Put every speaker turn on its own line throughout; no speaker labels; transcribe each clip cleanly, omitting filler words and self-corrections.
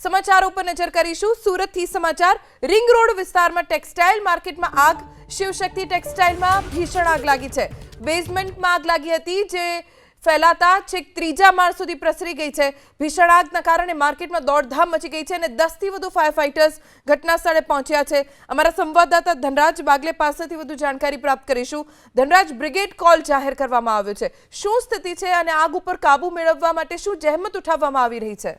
समाचारों पर नजर करीशुं। सूरतथी समाचार। रिंग रोड विस्तारमां टेक्सटाइल मार्केटमां आग। शिवशक्ति टेक्सटाइलमां भीषण आग लागी छे। बेઝમેન્ટમાં આગ લાગી હતી જે ફેલાતા છેક ત્રીજા માળ સુધી પ્રસરી ગઈ છે। ભીષણ આગના કારણે માર્કેટમાં દોડધામ મચી ગઈ છે અને 10 થી વધુ ફાયર ફાઇટર્સ ઘટના સ્થળે પહોંચ્યા છે। અમારા સંવાદદાતા ધનરાજ બાગલે પાસેથી વધુ જાણકારી પ્રાપ્ત કરીશું। ધનરાજ, બ્રિગેડ કોલ જાહેર કરવામાં આવ્યો છે, શું સ્થિતિ છે અને આગ ઉપર કાબુ મેળવવા માટે શું જહેમત ઉઠાવવામાં આવી રહી છે?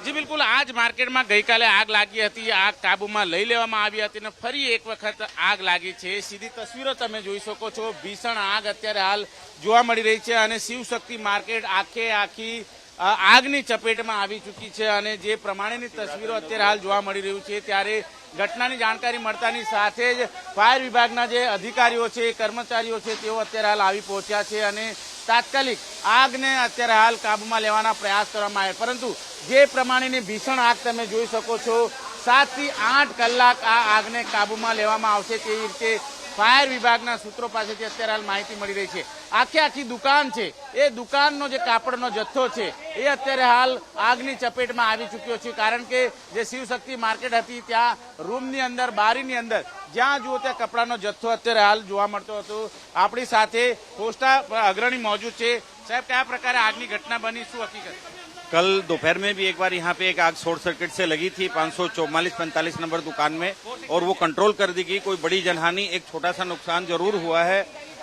जी बिल्कुल, आज मार्केट में गई काले आग लगी थी। आग काबू में लई लेवामां आवी हती ने फरी एक वखत आग लगी है। सीधी तस्वीरों तमे जोई शको छो। भीषण आग अत्यारे हाल जोवा मळी रही है अने शिवशक्ति मार्केट आखे आखी આગની ચપેટમાં આવી ચૂકી છે અને જે પ્રમાણેની તસવીરો અત્યારે હાલ જોવા મળી રહ્યું છે ત્યારે ઘટનાની જાણકારી મળતાની સાથે જ ફાયર વિભાગના જે અધિકારીઓ છે, કર્મચારીઓ છે તેઓ અત્યારે હાલ આવી પહોંચ્યા છે અને તાત્કાલિક આગને અત્યારે હાલ કાબૂમાં લેવાના પ્રયાસ કરવામાં આવ્યા। પરંતુ જે પ્રમાણેની ભીષણ આગ તમે જોઈ શકો છો, 7 થી 8 કલાક આ આગને કાબૂમાં લેવામાં આવશે તેવી રીતે फायर विभागना सूत्रों पासेथी अत्यारे हाल माहिती मळी रही है। आखी आखी दुकान है, ए दुकाननो जे कापड़नो जत्थो है ए अत्यारे हाल आगनी चपेटमां आवी चूक्यो छे। कारण के जे शिवशक्ति मार्केट हती त्यां रूमनी अंदर, बारीनी अंदर ज्यां जुओ त्यां कपड़ानो जत्थो अत्यारे हाल जोवा मळतो हतो। आपणी साथे पोस्टा अग्रणी मौजूद है। साहेब, क्या प्रकारे आगनी घटना बनी, शुं हकीकत?
कल दोपहर में भी एक बार यहाँ पे एक आग शॉर्ट सर्किट से लगी थी 544-45 नंबर दुकान में, और वो कंट्रोल कर दी गई। कोई बड़ी जनहानि, एक छोटा सा नुकसान जरूर हुआ है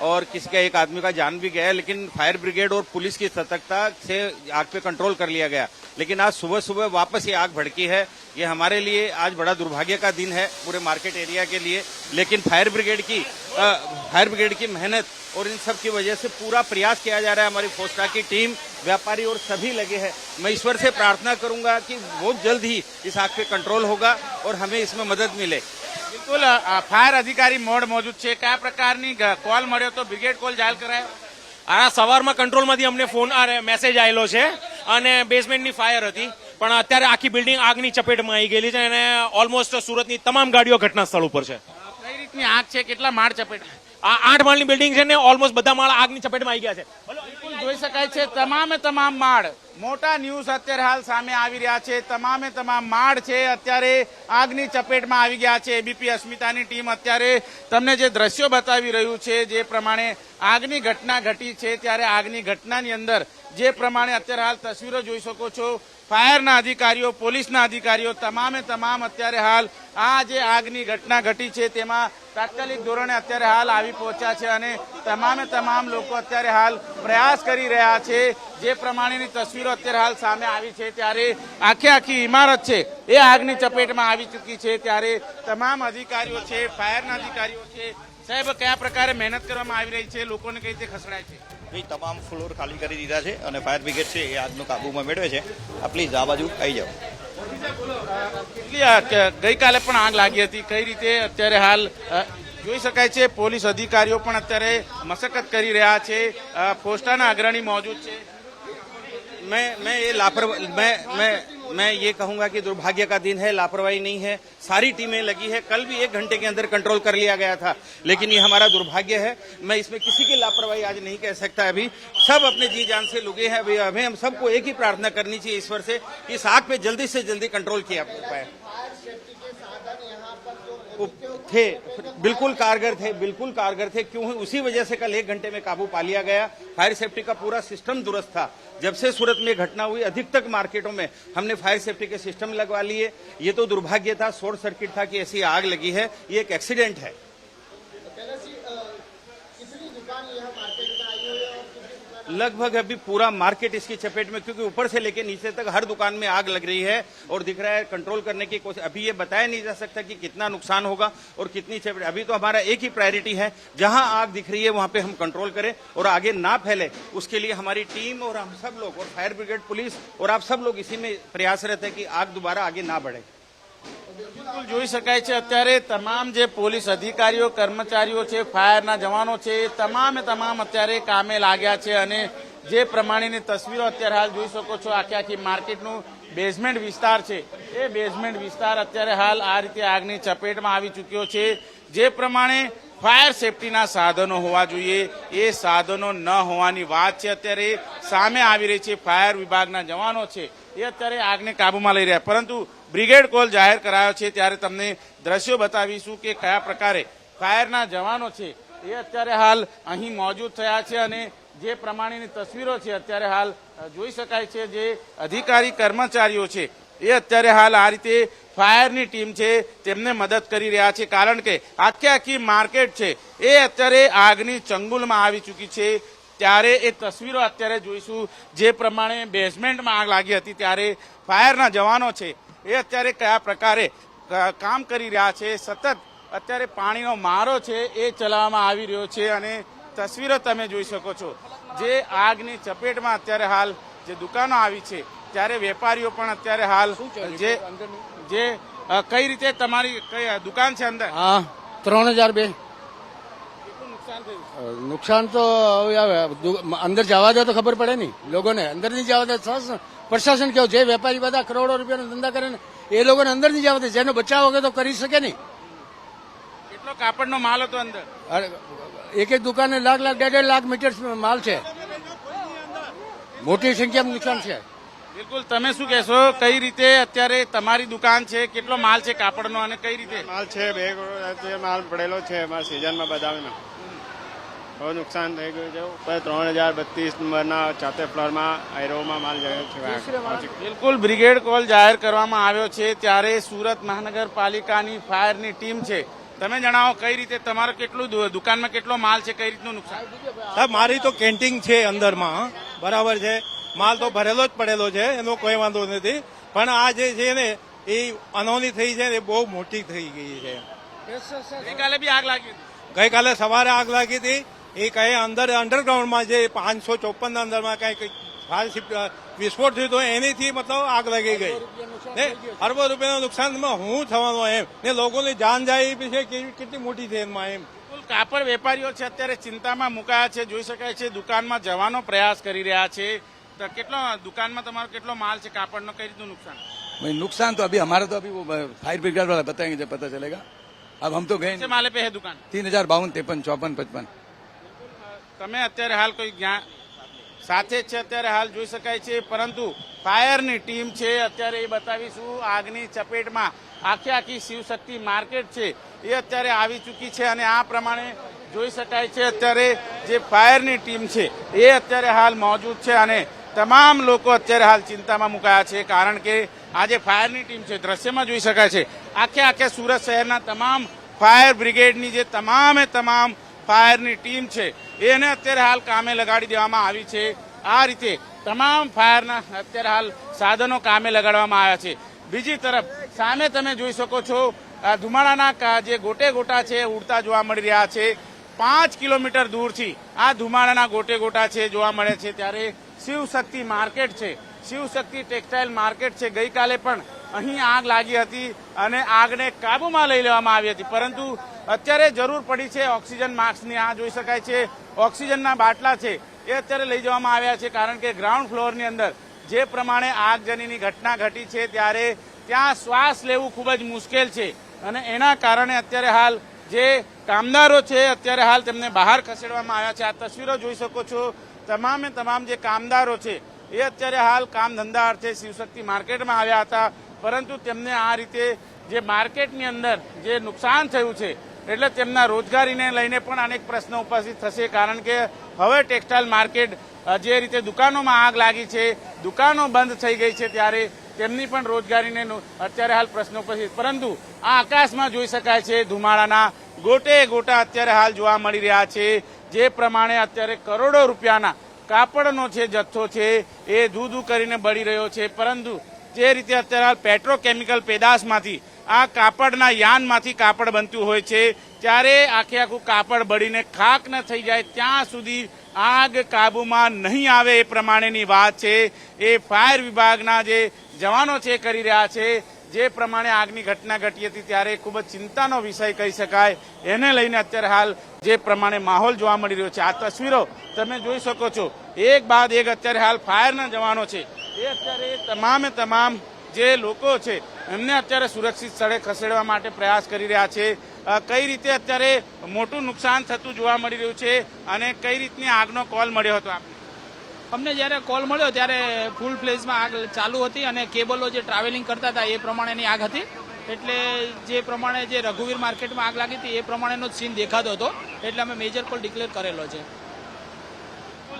और किसी का एक आदमी का जान भी गया है, लेकिन फायर ब्रिगेड और पुलिस की सतर्कता से आग पे कंट्रोल कर लिया गया। लेकिन आज सुबह सुबह वापस ये आग भड़की है। ये हमारे लिए आज बड़ा दुर्भाग्य का दिन है पूरे मार्केट एरिया के लिए। लेकिन फायर ब्रिगेड की मेहनत और इन सब की वजह से पूरा प्रयास किया जा रहा है। हमारी फोस्टा की टीम, व्यापारी और सभी लगे हैं। मैं ईश्वर से प्रार्थना करूंगा कि बहुत जल्द ही इस आग पे कंट्रोल होगा और हमें इसमें मदद मिले।
बिल्कुल, फायर अधिकारी मोड मौजूद है। क्या प्रकार कॉल मळ्यो तो ब्रिगेड कॉल जाहिर करायो?
आ सवारमां कंट्रोलमांथी अमने फोन मेसेज आवेलो छे अने बेઝમેન્ટની फायर हती, पण अत्यारे आखी बिल्डिंग आगनी चपेटमां आई गेली छे अने ऑलमोस्ट सूरतनी तमाम गाड़ीओ घटना स्थळ उपर छे।
कई रीतनी आग छे, કેટલા માળ ચપેટમાં?
आ 8 माळनी बिल्डिंग छे ने ऑलमोस्ट बधा माळ आगनी चपेटमां आई गया छे।
बिल्कुल જોઈ શકાય છે તમામે તમામ માળ। મોટા ન્યૂઝ અત્યારે હાલ સામે આવી રહ્યા છે। તમામે તમામ માળ છે અત્યારે આગની ચપેટમાં આવી ગયા છે। એબીપી અસ્મિતાની ટીમ અત્યારે તમને જે દ્રશ્યો બતાવી રહ્યું છે, જે પ્રમાણે આગની ઘટના ઘટી છે ત્યારે આગની ઘટનાની અંદર જે પ્રમાણે અત્યારે હાલ તસવીરો જોઈ શકો છો, ફાયરના અધિકારીઓ, પોલીસના અધિકારીઓ તમામે તમામ અત્યારે હાલ આ જે આગની ઘટના ઘટી છે તેમાં તાત્કાલિક ધોરણે અત્યારે હાલ આવી પહોંચ્યા છે અને તમામે તમામ લોકો અત્યારે હાલ પ્રયાસ કરી રહ્યા છે। જે પ્રમાણેની તસવીરો અત્યારે હાલ સામે આવી છે ત્યારે આખે આખી ઇમારત છે એ આગની ચપેટમાં આવી ચૂકી છે ત્યારે તમામ અધિકારીઓ છે, ફાયરના અધિકારીઓ છે। સાહેબ, કયા પ્રકારે મહેનત કરવામાં આવી રહી છે, લોકોને કઈ રીતે ખસેડાય છે?
ભાઈ, તમામ ફ્લોર ખાલી કરી દીધા છે અને ફાયર બ્રિગેડ છે એ આગનો કાબુમાં મેળવે છે। આ પ્લીઝ આ બાજુ આવી જાઓ।
ગઈકાલે પણ આગ લાગી હતી, કઈ રીતે અત્યારે હાલ જોઈ શકાય છે? પોલીસ અધિકારીઓ પણ અત્યારે મશક્કત કરી રહ્યા છે। પોસ્ટાના અગ્રણી મौजूद છે।
मैं ये कहूंगा कि दुर्भाग्य का दिन है, लापरवाही नहीं है। सारी टीमें लगी है। कल भी 1 घंटे के अंदर कंट्रोल कर लिया गया था, लेकिन ये हमारा दुर्भाग्य है। मैं इसमें किसी की लापरवाही आज नहीं कह सकता। अभी सब अपने जी जान से लगे हैं। अभी हमें हम सबको एक ही प्रार्थना करनी चाहिए ईश्वर से कि इस आग पे जल्दी से जल्दी कंट्रोल किया पाए। थे, बिल्कुल कारगर थे। क्यों? उसी वजह से कल 1 घंटे में काबू पा लिया गया। फायर सेफ्टी का पूरा सिस्टम दुरुस्त था। जब से सूरत में घटना हुई, अधिकतर मार्केटों में हमने फायर सेफ्टी के सिस्टम लगवा लिए। ये तो दुर्भाग्य था, शॉर्ट सर्किट था कि ऐसी आग लगी है। ये एक एक्सीडेंट है। लगभग अभी पूरा मार्केट इसकी चपेट में, क्योंकि ऊपर से लेकर नीचे तक हर दुकान में आग लग रही है और दिख रहा है कंट्रोल करने की कोशिश। अभी ये बताया नहीं जा सकता कि कितना नुकसान होगा और कितनी चपेट। अभी तो हमारा एक ही प्रायोरिटी है, जहां आग दिख रही है वहां पे हम कंट्रोल करें और आगे ना फैले, उसके लिए हमारी टीम और हम सब लोग और फायर ब्रिगेड, पुलिस और आप सब लोग इसी में प्रयासरत है कि आग दोबारा आगे ना बढ़े।
બિલકુલ જોઈ શકાય છે અત્યારે તમામ જે પોલીસ અધિકારીઓ, કર્મચારીઓ છે, ફાયરના જવાનો છે, તમામે તમામ અત્યારે કામે લાગ્યા છે અને જે પ્રમાણેની તસવીરો અત્યારે હાલ જોઈ શકો છો, આખી આખી માર્કેટનું બેઝમેન્ટ વિસ્તાર છે એ બેઝમેન્ટ વિસ્તાર અત્યારે હાલ આ રીતે આગની ચપેટમાં આવી ચૂક્યો છે। જે પ્રમાણે ફાયર સેફટીના સાધનો હોવા જોઈએ, એ સાધનો ન હોવાની વાત છે અત્યારે સામે આવી રહી છે. ફાયર વિભાગના જવાનો છે એ અત્યારે આગને કાબુમાં લઈ રહ્યા, પરંતુ બ્રિગેડ કોલ જાહેર કરાયો છે ત્યારે તમને દ્રશ્યો બતાવીશું કે કયા પ્રકારે ફાયરના જવાનો છે એ અત્યારે હાલ અહીં મોજૂદ થયા છે અને જે પ્રમાણેની તસવીરો છે અત્યારે હાલ જોઈ શકાય છે. જે અધિકારી કર્મચારીઓ છે એ અત્યારે હાલ આ રીતે ફાયરની ટીમ છે તેમને મદદ કરી રહ્યા છે, કારણ કે આખી માર્કેટ છે એ અત્યારે આગની ચંગુલમાં આવી ચૂકી છે. ત્યારે એ તસવીરો અત્યારે જોઈશું જે પ્રમાણે બેઝમેન્ટમાં આગ લાગી હતી ત્યારે ફાયરના જવાનો છે એ અત્યારે કયા પ્રકારે કામ કરી રહ્યા છે. સતત અત્યારે પાણીનો મારો છે એ ચલાવવામાં આવી રહ્યો છે અને તસવીરો તમે જોઈ શકો છો. જે આગની ચપેટમાં અત્યારે હાલ જે દુકાનો આવી છે ત્યારે વેપારીઓ પણ અત્યારે હાલ જે કઈ રીતે તમારી કઈ દુકાન છે અંદર
હા 3002 નુકસાન તો હવે આવે અંદર જવા દે તો ખબર પડે નહીં લોકોને, અંદર નહીં જવા દે. પ્રશાસન કેવું જે વેપારી બધા કરોડો રૂપિયાનો ધંધા કરે ને એ લોકોને અંદર નહીં જવા દે, જેનો બચાવ વગર તો કરી શકે નહીં.
કેટલો કાપડનો માલ હતો અંદર?
એક દુકાને લાખ 1.5 લાખ મીટર માલ છે, મોટી સંખ્યામાં નુકસાન છે.
બિલકુલ, તમે શું કહેશો, કઈ રીતે અત્યારે તમારી દુકાન છે, કેટલો માલ છે કાપડનો અને કઈ રીતે
માલ છે? 2 કરોડ માલ પડેલો છે અમારા સિઝનમાં બધામાં. બહુ નુકસાન થઈ ગયું છે. ઉપર 3032 નંબરના 4થે ફ્લોરમાં આયરોમાં માલ જાય છે.
બિલકુલ, બ્રિગેડ કોલ જાહેર કરવામાં આવ્યો છે ત્યારે સુરત મહાનગરપાલિકાની ફાયરની ટીમ છે. તમે જણાવો કઈ રીતે તમારો કેટલું દુકાનમાં કેટલો માલ છે, કઈ રીતનું નુકસાન?
સાહેબ મારી તો કેન્ટીન છે અંદરમાં, બરાબર છે, માલ તો ભરેલો જ પડેલો છે, એનો કોઈ વાંધો નથી. પણ આ જે છે ને એ અનહોની થઈ છે ને એ બહુ મોટી થઈ ગઈ છે.
ગઈકાલે બી આગ લાગી હતી.
ગઈકાલે સવારે આગ લાગી હતી. એ કઈ અંદર અંડરગ્રાઉન્ડમાં જે 554 ના અંદરમાં કઈ ફાયર વિસ્ફોટ થયો હતો એનીથી મતલબ આગ લાગી ગઈ ને અરબો રૂપિયાનું નુકસાનમાં હું થવાનું એમ ને લોકોની જાન જાય એ પછી કેટલી મોટી છે એમાં એમ.
બિલકુલ, કાપડ વેપારીઓ છે અત્યારે ચિંતામાં મુકાયા છે. જોઈ શકાય છે દુકાનમાં જવાનો પ્રયાસ કરી રહ્યા છે. તો કેટલો દુકાનમાં તમારો કેટલો માલ છે કાપડનો, કઈ રીતનું નુકસાન?
भाई नुकसान तो अभी हमारा तो अभी वो फायर ब्रिगेड वाला बताएंगे जब पता चलेगा. अब हम तो गए
माले पे है दुकान
3052 53 54 55.
તમે અત્યારે હાલ કોઈ જ્ઞાન સાથે જ છે અત્યારે હાલ જોઈ શકાય છે, પરંતુ ફાયરની ટીમ છે અત્યારે એ બતાવીશું. આગની ચપેટમાં આખી શિવશક્તિ માર્કેટ છે એ અત્યારે આવી ચૂકી છે અને આ પ્રમાણે જોઈ શકાય છે અત્યારે જે ફાયરની ટીમ છે એ અત્યારે હાલ મોજૂદ છે અને તમામ લોકો અત્યારે હાલ ચિંતામાં મુકાયા છે, કારણ કે આ જે ફાયરની ટીમ છે દ્રશ્યમાં જોઈ શકાય છે આખે સુરત શહેરના તમામ ફાયર બ્રિગેડની જે તમામ ફાયરની ટીમ છે એને અત્યારે હાલ કામે લગાડી દેવામાં આવી છે. આ રીતે તમામ ફાયરના અત્યારે હાલ સાધનો કામે લગાડવામાં આવ્યા છે. બીજી તરફ સામે તમે જોઈ શકો છો આ ધુમાડાના જે ગોટા છે ઉડતા જોવા મળી રહ્યા છે. 5 કિલોમીટર દૂરથી આ ધુમાડાના ગોટા છે જોવા મળે છે. ત્યારે શિવશક્તિ માર્કેટ છે, શિવશક્તિ ટેક્સટાઇલ માર્કેટ છે, ગઈકાલે પણ અહીં આગ લાગી હતી અને આગને કાબુમાં લઈ લેવામાં આવી હતી, પરંતુ અત્યારે જરૂર પડી છે ઓક્સિજન માસ્કની. આ જોઈ શકાય છે ઓક્સિજનના બાટલા છે એ અત્યારે લઈ જવામાં આવ્યા છે, કારણ કે ગ્રાઉન્ડ ફ્લોરની અંદર જે પ્રમાણે આગજનીની ઘટના ઘટી છે ત્યારે ત્યાં શ્વાસ લેવું ખૂબ જ મુશ્કેલ છે અને એના કારણે અત્યારે હાલ જે કામદારો છે અત્યારે હાલ તેમને બહાર ખસેડવામાં આવ્યા છે. આ તસવીરો જોઈ શકો છો. તમામ જે કામદારો છે એ અત્યારે હાલ કામ ધંધા અર્થે શિવશક્તિ માર્કેટમાં આવ્યા હતા, પરંતુ તેમને આ રીતે જે માર્કેટની અંદર જે નુકસાન થયું છે એટલે તેમના રોજગારીને લઈને પણ અનેક પ્રશ્નો ઉપસ્થિત થશે, કારણ કે હવે ટેક્સટાઇલ માર્કેટ જે રીતે દુકાનોમાં આગ લાગી છે, દુકાનો બંધ થઈ ગઈ છે, ત્યારે તેમની પણ રોજગારીને અત્યારે હાલ પ્રશ્નો ઉપસ્થિત. પરંતુ આ આકાશમાં જોઈ શકાય છે ધુમાડાના ગોટા અત્યારે હાલ જોવા મળી રહ્યા છે. જે પ્રમાણે અત્યારે કરોડો રૂપિયાના કાપડનો જે જથ્થો છે એ ધૂ કરીને બળી રહ્યો છે, પરંતુ જે રીતે અત્યારે હાલ પેટ્રોકેમિકલ પેદાશમાંથી આ કાપડના યાનમાંથી કાપડ બનતું હોય છે, ત્યારે આખું કાપડ બળીને ખાક ન થઈ જાય ત્યાં સુધી આગ કાબુમાં નહીં આવે એ પ્રમાણેની વાત છે. એ ફાયર વિભાગના જે જવાનો છે કરી રહ્યા છે. જે પ્રમાણે આગની ઘટના ઘટી હતી ત્યારે ખૂબ જ ચિંતાનો વિષય કહી શકાય. એને લઈને અત્યારે હાલ જે પ્રમાણે માહોલ જોવા મળી રહ્યો છે. આ તસવીરો તમે જોઈ શકો છો, એક બાદ એક અત્યારે હાલ ફાયરના જવાનો છે એ અત્યારે તમામ જે લોકો છે એમને અત્યારે સુરક્ષિત સ્થળે ખસેડવા માટે પ્રયાસ કરી રહ્યા છે. કઈ રીતે અત્યારે મોટું નુકસાન થતું જોવા મળી રહ્યું છે અને કઈ રીતની આગનો કોલ મળ્યો હતો આપને?
અમને જ્યારે કોલ મળ્યો ત્યારે ફૂલ ફ્લેઝમાં આગ ચાલુ હતી અને કેબલો જે ટ્રાવેલિંગ કરતા હતા એ પ્રમાણેની આગ હતી. એટલે જે પ્રમાણે જે રઘુવીર માર્કેટમાં આગ લાગી હતી એ પ્રમાણેનો જ સીન દેખાતો હતો, એટલે અમે મેજર કોલ ડિક્લેર કરેલો છે.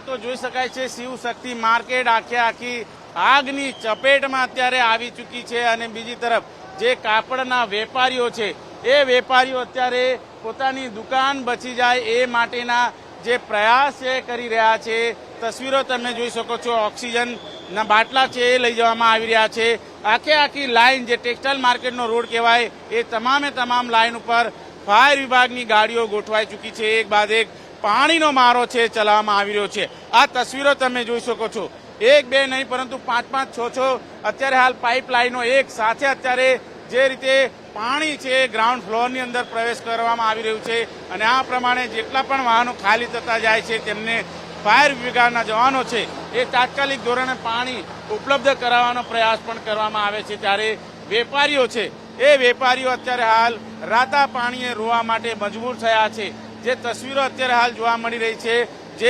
તો જોઈ શકાય છે શિવશક્તિ માર્કેટ આખી આગની ચપેટમાં અત્યારે આવી ચૂકી છે અને બીજી તરફ જે કાપડના વેપારીઓ છે એ વેપારીઓ અત્યારે પોતાની દુકાન બચી જાય એ માટેના જે પ્રયાસ છે કરી રહ્યા છે. તસવીરો તમે જોઈ શકો છો, ઓક્સિજનના બાટલા છે એ લઈ જવામાં આવી રહ્યા છે. આખી લાઈન જે ટેક્સટાઇલ માર્કેટનો રોડ કહેવાય એ તમામે તમામ લાઈન ઉપર ફાયર વિભાગની ગાડીઓ ગોઠવાઈ ચૂકી છે. એક બાદ એક પાણીનો મારો છે ચલાવવામાં આવી રહ્યો છે. આ તસવીરો તમે જોઈ શકો છો. એક બે નહીં પરંતુ 5-5, 6-6 અત્યારે હાલ પાઇપલાઇનો એક સાથે અત્યારે જે રીતે પાણી છે ગ્રાઉન્ડ ફ્લોરની અંદર પ્રવેશ કરવામાં આવી રહ્યું છે અને આ પ્રમાણે જેટલા પણ વાહનો ખાલી થતા જાય છે તેમને ફાયર વિભાગના જવાનો છે એ તાત્કાલિક ધોરણે પાણી ઉપલબ્ધ કરાવવાનો પ્રયાસ પણ કરવામાં આવે છે. ત્યારે વેપારીઓ છે એ વેપારીઓ અત્યારે હાલ રાતા પાણીએ રોવા માટે મજબૂર થયા છે. જે તસવીરો અત્યારે હાલ જોવા મળી રહી છે, જે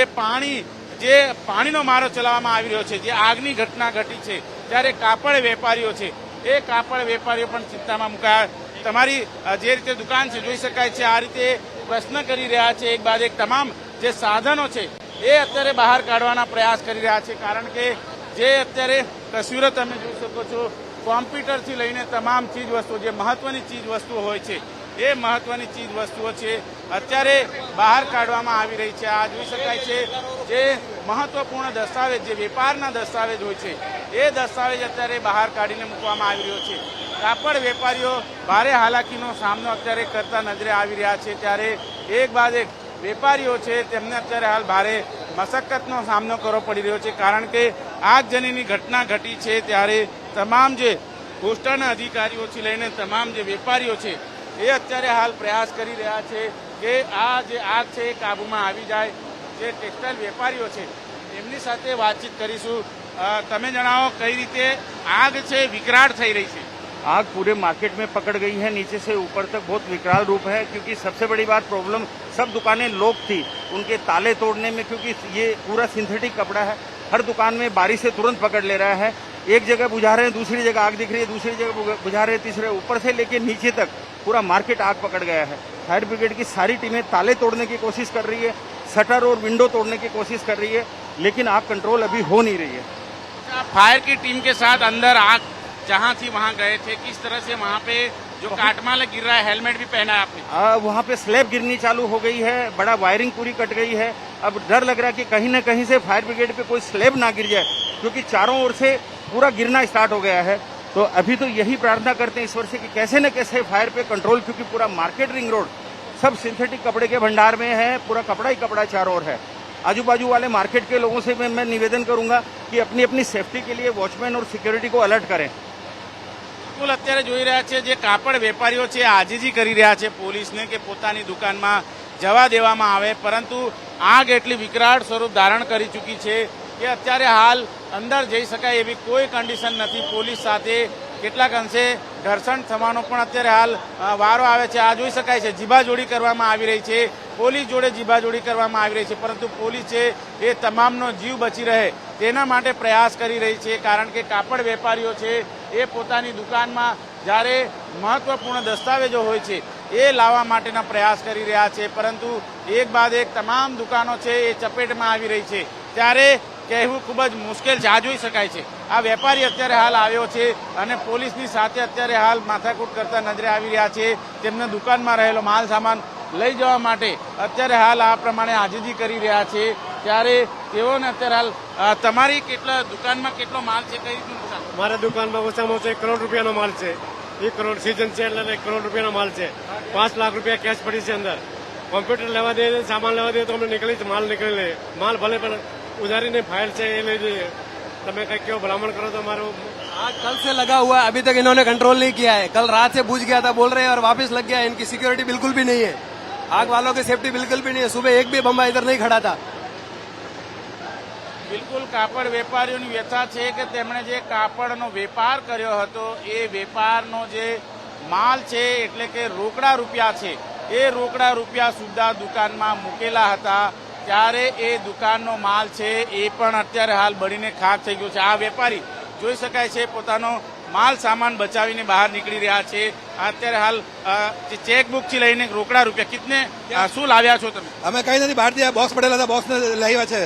પાણીનો મારો ચલાવવામાં આવી રહ્યો છે, જે આગની ઘટના ઘટી છે, ત્યારે કાપડ વેપારીઓ છે એ કાપડ વેપારીઓ પણ ચિંતામાં મુકાયા. તમારી જે રીતે દુકાન છે જોઈ શકાય છે આ રીતે પ્રશ્ન કરી રહ્યા છે. એક બાદ એક તમામ જે સાધનો છે એ અત્યારે બહાર કાઢવાના પ્રયાસ કરી રહ્યા છે, કારણ કે જે અત્યારે તસવીરો તમે જોઈ શકો છો, કોમ્પ્યુટરથી લઈને તમામ ચીજ વસ્તુઓ જે મહત્વની ચીજ વસ્તુઓ હોય છે એ મહત્વની ચીજ વસ્તુઓ છે અત્યારે બહાર કાઢવામાં આવી રહી છે. આ જોઈ શકાય છે જે મહત્વપૂર્ણ દસ્તાવેજ જે વેપારના દસ્તાવેજ હોય છે એ દસ્તાવેજ અત્યારે બહાર કાઢીને મૂકવામાં આવી રહ્યો છે. કાપડ વેપારીઓ ભારે હાલાકીનો સામનો અત્યારે કરતા નજરે આવી રહ્યા છે. ત્યારે એક બાદ એક વેપારીઓ છે તેમને અત્યારે હાલ ભારે મશક્કતનો સામનો કરવો પડી રહ્યો છે, કારણ કે આગજનીની ઘટના ઘટી છે. ત્યારે તમામ જે પોસ્ટરના અધિકારીઓથી લઈને તમામ જે વેપારીઓ છે એ અત્યારે હાલ પ્રયાસ કરી રહ્યા છે કે આ જે આગ છે એ કાબૂમાં આવી જાય. જે ટેક્સટાઇલ વેપારીઓ છે એમની સાથે વાતચીત કરીશું. તમે જણાવો કઈ રીતે આગ છે વિકરાળ થઈ રહી છે?
आग पूरे मार्केट में पकड़ गई है, नीचे से ऊपर तक बहुत विकराल रूप है, क्योंकि सबसे बड़ी बात प्रॉब्लम सब दुकानें लॉक थी, उनके ताले तोड़ने में, क्योंकि ये पूरा सिंथेटिक कपड़ा है, हर दुकान में बारिश से तुरंत पकड़ ले रहा है. एक जगह बुझा रहे हैं, दूसरी जगह आग दिख रही है, दूसरी जगह बुझा रहे हैं, तीसरे ऊपर से लेके नीचे तक पूरा मार्केट आग पकड़ गया है. फायर ब्रिगेड की सारी टीमें ताले तोड़ने की कोशिश कर रही है, शटर और विंडो तोड़ने की कोशिश कर रही है, लेकिन आग कंट्रोल अभी हो नहीं रही है.
फायर की टीम के साथ अंदर आग जहां थी वहां गए थे, किस तरह से वहां पे जो काटमाल गिर रहा है, हेलमेट भी पहना है आपने?
वहाँ पे स्लैब गिरनी चालू हो गई है, बड़ा वायरिंग पूरी कट गई है. अब डर लग रहा है कि कहीं न कहीं से फायर ब्रिगेड पे कोई स्लैब ना गिर जाए, क्योंकि चारों ओर से पूरा गिरना स्टार्ट हो गया है. तो अभी तो यही प्रार्थना करते हैं ईश्वर से कि कैसे न कैसे फायर पे कंट्रोल, क्योंकि पूरा मार्केट रिंग रोड सब सिंथेटिक कपड़े के भंडार में है, पूरा कपड़ा ही कपड़ा चारों ओर है. आजू बाजू वाले मार्केट के लोगों से मैं निवेदन करूंगा कि अपनी अपनी सेफ्टी के लिए वॉचमैन और सिक्योरिटी को अलर्ट करें.
બિલકુલ અત્યારે જોઈ રહ્યા છે જે કાપડ વેપારીઓ છે આજીજી કરી રહ્યા છે પોલીસને કે પોતાની દુકાનમાં જવા દેવામાં આવે, પરંતુ આગ એટલી વિકરાળ સ્વરૂપ ધારણ કરી ચૂકી છે કે અત્યારે હાલ અંદર જઈ શકાય એવી કોઈ કન્ડિશન નથી. પોલીસ સાથે કેટલાક અંશે ઘર્ષણ થવાનો પણ અત્યારે હાલ વારો આવે છે. આ જોઈ શકાય છે જીભાજોડી કરવામાં આવી રહી છે, પોલીસ જોડે જીભાજોડી કરવામાં આવી રહી છે, પરંતુ પોલીસ છે એ તમામનો જીવ બચી રહે તેના માટે પ્રયાસ કરી રહી છે, કારણ કે કાપડ વેપારીઓ છે એ પોતાની દુકાનમાં જ્યારે મહત્વપૂર્ણ દસ્તાવેજો હોય છે એ લાવવા માટેના પ્રયાસ કરી રહ્યા છે, પરંતુ એક બાદ એક તમામ દુકાનો છે એ ચપેટમાં આવી રહી છે. ત્યારે કહેવું ખૂબ જ મુશ્કેલ છે. આ જોઈ શકાય છે આ વેપારી અત્યારે હાલ આવ્યો છે અને પોલીસની સાથે અત્યારે હાલ માથાકૂટ કરતા નજરે આવી રહ્યા છે. તેમને દુકાનમાં રહેલો માલ સામાન લઈ જવા માટે અત્યારે હાલ આ પ્રમાણે આજીજી કરી રહ્યા છે. ત્યારે તેઓને અત્યારે હાલ તમારી દુકાનમાં કેટલો માલ છે, કઈ રીતનું નુકસાન?
મારા દુકાનમાં ઓછામાં ઓછો 1 કરોડ રૂપિયાનો માલ છે. 1 કરોડ સીઝન છે એટલે 1 કરોડ રૂપિયાનો માલ છે. 5 લાખ રૂપિયા કેશ પડી છે અંદર. કોમ્પ્યુટર લેવા દે, સામાન લેવા દે તો અમને માલ નીકળી લે. માલ ભલે પણ ઉધારીને ફાઇલ છે એ લઈ જઈએ. તમે કંઈક કેવો ભલામણ કરો તો મારો
आग कल से लगा हुआ है, अभी तक इन्होंने कंट्रोल नहीं किया है. कल रात से बुझ गया था बोल रहे हैं और वापस लग गया है. इनकी सिक्योरिटी बिल्कुल भी नहीं है, आग वालों की सेफ्टी बिल्कुल भी नहीं है. सुबह एक भी बम्बा इधर नहीं खड़ा था.
બિલકુલ કાપડ વેપારીઓની વ્યથા છે કે તેમણે જે કાપડનો વેપાર કર્યો હતો એ વેપારનો જે માલ છે એટલે કે રોકડા રૂપિયા છે એ રોકડા રૂપિયા સુદ્ધા દુકાનમાં મૂકેલા હતા ત્યારે એ દુકાનનો માલ છે એ પણ અત્યારે હાલ બળીને ખાક થઈ ગયો છે. આ વેપારી જોઈ શકાય છે પોતાનો માલ સામાન બચાવીને બહાર નીકળી રહ્યા છે. અત્યારે હાલ ચેકબુક થી લઈને રોકડા રૂપિયા કિતને શું લાવ્યા છો તમે?
અમે કઈ નથી બહારથી બોક્સ પડેલા હતા, બોક્સ લાવ્યા છે.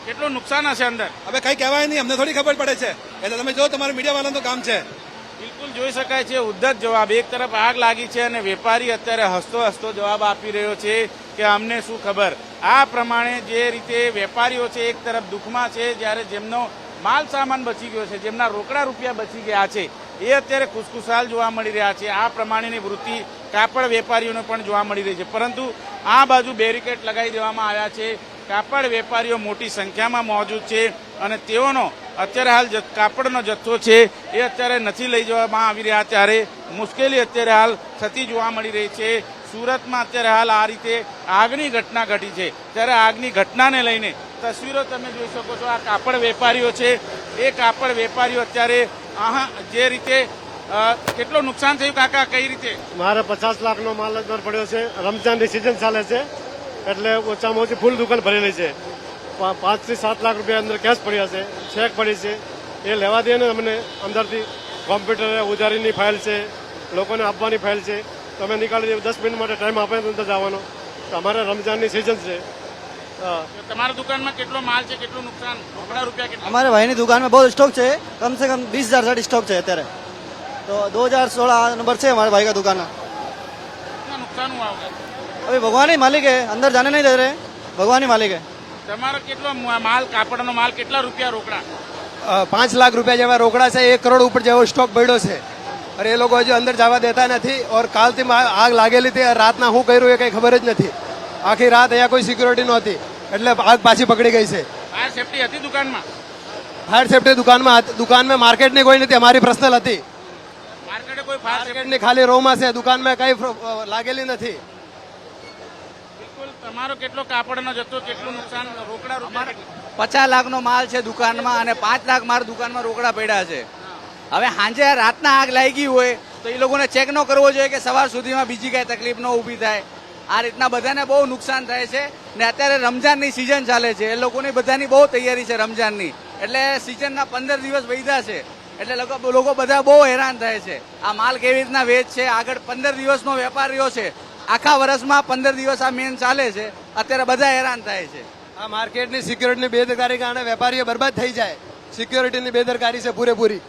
કેટલું નુકસાન હશે અંદર?
હવે કઈ કહેવાય નહીં, અમને થોડી ખબર પડે છે. એટલે તમે જો તમારા મીડિયા વાળાનું કામ છે.
બિલકુલ જોઈ શકાય છે ઉદ્ધત જવાબ. એક તરફ આગ લાગી છે અને વેપારી અત્યારે હસતો હસતો જવાબ આપી રહ્યો છે કે અમને શું ખબર. આ પ્રમાણે જે રીતે વેપારીઓ છે એક તરફ દુઃખમાં છે, જ્યારે જેમનો માલ સામાન બચી ગયો છે, જેમના રોકડા રૂપિયા બચી ગયા છે એ અત્યારે ખુશખુશાલ જોવા મળી રહ્યા છે. આ પ્રમાણેની વૃત્તિ કાપડ વેપારીઓને પણ જોવા મળી રહી છે. પરંતુ આ બાજુ બેરિકેડ લગાવી દેવામાં આવ્યા છે. કાપડ વેપારીઓ મોટી સંખ્યામાં મોજૂદ છે અને તેઓનો અત્યારે હાલ કાપડનો જથ્થો છે એ અત્યારે નથી લઈ જવામાં આવી રહ્યા, ત્યારે મુશ્કેલી અત્યારે હાલ થતી જોવા મળી રહી છે. સુરતમાં અત્યારે હાલ આ રીતે આગની ઘટના ઘટી છે, ત્યારે આગની ઘટનાને લઈને તસવીરો તમે જોઈ શકો છો. આ કાપડ વેપારીઓ છે એ કાપડ વેપારીઓ અત્યારે જે રીતે કેટલું નુકસાન થયું કાકા, કઈ રીતે?
મારે 50 લાખનો માલ અંદર પડ્યો છે. રમઝાનની સિઝન ચાલે છે એટલે ઓછામાં ઓછી ફૂલ દુકાન ભરેલી છે. 5 થી 7 લાખ રૂપિયા અંદર કેશ પડ્યા છે, ચેક પડી છે. એ લેવા દે ને અમને અંદરથી કોમ્પ્યુટર ઉધારીની ફાઇલ છે, લોકોને આપવાની ફાઇલ છે. તમે નીકાળી 10 મિનિટ માટે ટાઈમ આપે તો અંદર જવાનો. અમારે રમઝાનની સિઝન છે.
તમારા દુકાનમાં કેટલો માલ છે, કેટલું નુકસાન, રોકડા રૂપિયા કેટલા?
हमारे भाई की दुकान में बहुत स्टॉक है, कम से कम 20,000 साड़ी स्टॉक है અત્યારે. तो 2016 नंबर से हमारे भाई का दुकान है.
કેટલા નુકસાન हुआ होगा?
अभी भगवान ही मालिक है, अंदर जाने नहीं दे रहे, भगवान ही मालिक है.
તમારો કેટલો માલ, કાપડનો માલ, કેટલા રૂપિયા રોકડા?
5 લાખ રૂપિયા જેવા રોકડા છે, 1 કરોડ ઉપર જેવો સ્ટોક પડ્યો છે. અરે એ લોકો હજુ અંદર જવા દેતા નથી. ઓર કાલથી આગ લાગેલી હતી, રાતના શું કર્યું એ કઈ ખબર જ નથી. આખી રાત અહીંયા કોઈ સિક્યોરિટી નહોતી એટલે આગ પાછી પકડી ગઈ છે.
ફાયર સેફટી હતી દુકાનમાં?
ફાયર સેફટી દુકાનમાં માર્કેટની કોઈ નથી, અમારી પર્સનલ હતી.
માર્કેટે કોઈ ફાયર સેફટી?
માર્કેટની ખાલી રોમાં છે, દુકાનમાં કઈ લાગેલી નથી.
બિલકુલ. તમારો કેટલો કાપડનો જથ્થો, કેટલું નુકસાન, રોકડા રૂપિયા કેટલા?
50 લાખનો માલ છે દુકાનમાં અને 5 લાખ મારા દુકાનમાં રોકડા પડ્યા છે. હવે સાંજે રાતના આગ લાગી હોય તો એ લોકોને ચેક ન કરવો જોઈએ કે સવાર સુધીમાં બીજી કઈ તકલીફ ન ઊભી થાય. આ રીતના બધાને બહુ નુકસાન થાય છે ને અત્યારે રમજાનની સિઝન ચાલે છે, એ લોકોની બધાની બહુ તૈયારી છે રમજાનની. એટલે સિઝનના 15 દિવસ વૈધા છે એટલે લોકો બધા બહુ હેરાન થાય છે. આ માલ કેવી રીતના વેચ છે, આગળ 15 દિવસનો વેપાર રહ્યો છે, આખા વર્ષમાં 15 દિવસ આ મેન ચાલે છે, અત્યારે બધા હેરાન થાય છે. આ માર્કેટની સિક્યોરિટીની બેદરકારી કારણે વેપારીઓ બરબાદ થઈ જાય. સિક્યોરિટીની બેદરકારી છે પૂરેપૂરી.